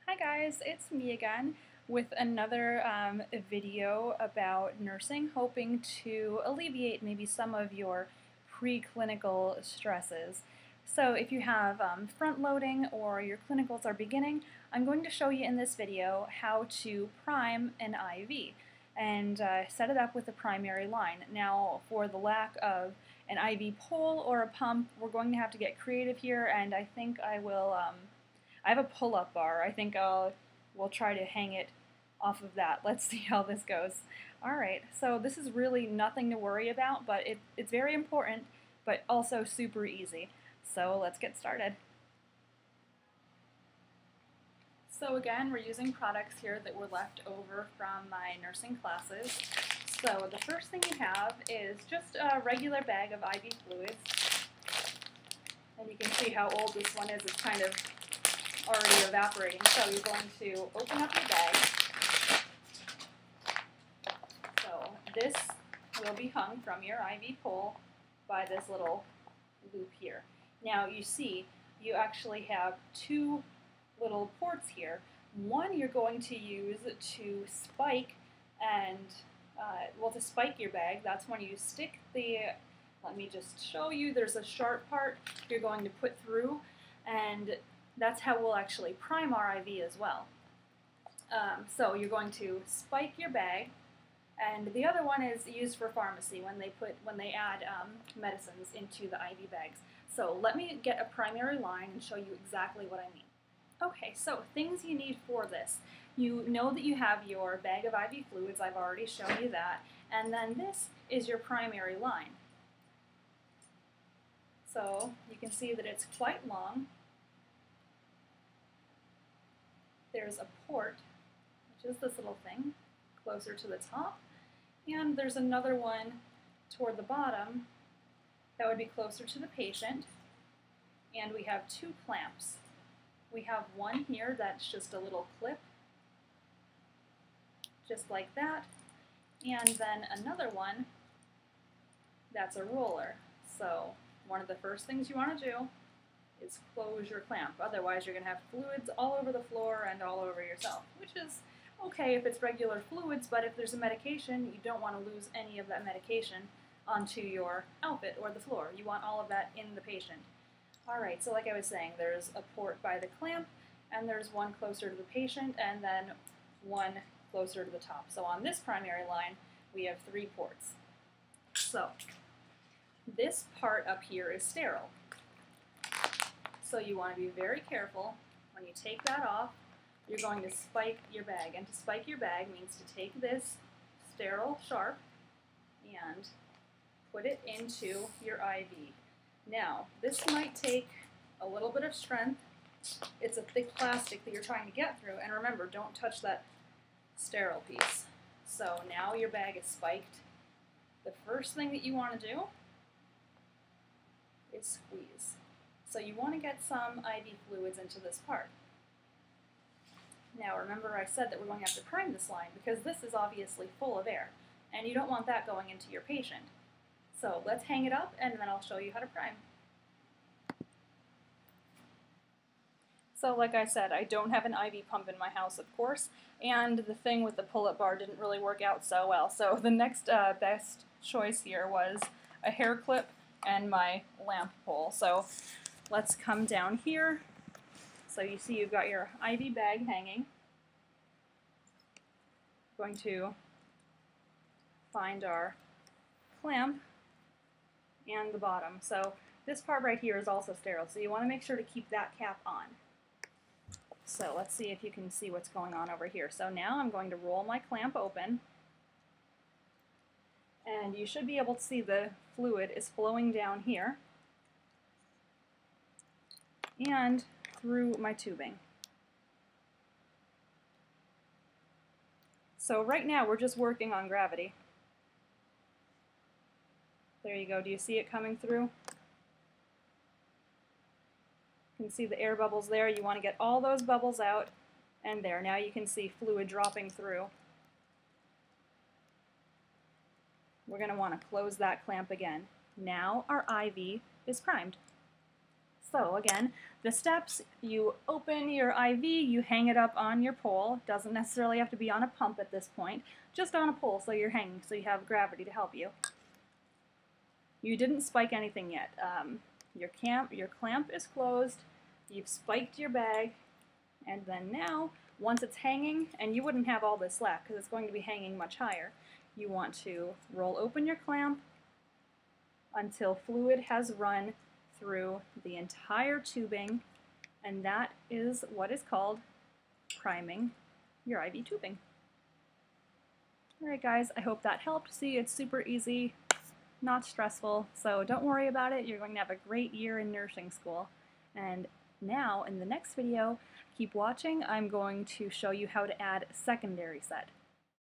Hi guys, it's me again with another video about nursing, hoping to alleviate maybe some of your preclinical stresses. So if you have front loading or your clinicals are beginning, I'm going to show you in this video how to prime an IV and set it up with a primary line. Now for the lack of an IV pole or a pump, we're going to have to get creative here, and I think I will I have a pull-up bar. I think we'll try to hang it off of that. Let's see how this goes. Alright, so this is really nothing to worry about, but it's very important, but also super easy. So let's get started. So again, we're using products here that were left over from my nursing classes. So the first thing you have is just a regular bag of IV fluids. And you can see how old this one is. It's kind of already evaporating. So you're going to open up your bag. So this will be hung from your IV pole by this little loop here. Now you see you actually have two little ports here. One you're going to use to spike and to spike your bag. That's when you stick the, let me just show you, there's a sharp part you're going to put through, and that's how we'll actually prime our IV as well. So you're going to spike your bag, and the other one is used for pharmacy when they add medicines into the IV bags. So let me get a primary line and show you exactly what I mean. Okay, so things you need for this. You know that you have your bag of IV fluids, I've already shown you that, and then this is your primary line. So you can see that it's quite long. There's a port, which is this little thing, closer to the top, and there's another one toward the bottom that would be closer to the patient, and we have two clamps. We have one here that's just a little clip, just like that, and then another one that's a roller. So one of the first things you want to do is close your clamp. Otherwise you're going to have fluids all over the floor and all over yourself, which is okay if it's regular fluids, but if there's a medication, you don't want to lose any of that medication onto your outfit or the floor. You want all of that in the patient. Alright, so like I was saying, there's a port by the clamp, and there's one closer to the patient, and then one closer to the top. So on this primary line, we have three ports. So this part up here is sterile. So you want to be very careful. When you take that off, you're going to spike your bag. And to spike your bag means to take this sterile sharp and put it into your IV. Now, this might take a little bit of strength. It's a thick plastic that you're trying to get through. And remember, don't touch that sterile piece. So now your bag is spiked. The first thing that you want to do is squeeze. So you want to get some IV fluids into this part. Now remember I said that we're going to have to prime this line because this is obviously full of air, and you don't want that going into your patient. So let's hang it up and then I'll show you how to prime. So like I said, I don't have an IV pump in my house, of course, and the thing with the pull-up bar didn't really work out so well. So the next best choice here was a hair clip and my lamp pole. So let's come down here. So you see you've got your IV bag hanging. Going to find our clamp and the bottom. So this part right here is also sterile, so you want to make sure to keep that cap on. So let's see if you can see what's going on over here. So now I'm going to roll my clamp open, and you should be able to see the fluid is flowing down here and through my tubing. So right now we're just working on gravity. There you go. Do you see it coming through? You can see the air bubbles there. You want to get all those bubbles out, and there. Now you can see fluid dropping through. We're going to want to close that clamp again. Now our IV is primed. So again, the steps, you open your IV, you hang it up on your pole. Doesn't necessarily have to be on a pump at this point, just on a pole so you're hanging, so you have gravity to help you. You didn't spike anything yet. Your clamp is closed, you've spiked your bag, and then now, once it's hanging, and you wouldn't have all this slack because it's going to be hanging much higher, you want to roll open your clamp until fluid has run through the entire tubing, and that is what is called priming your IV tubing. Alright guys, I hope that helped. See, it's super easy, not stressful, so don't worry about it. You're going to have a great year in nursing school. And now, in the next video, keep watching. I'm going to show you how to add a secondary set.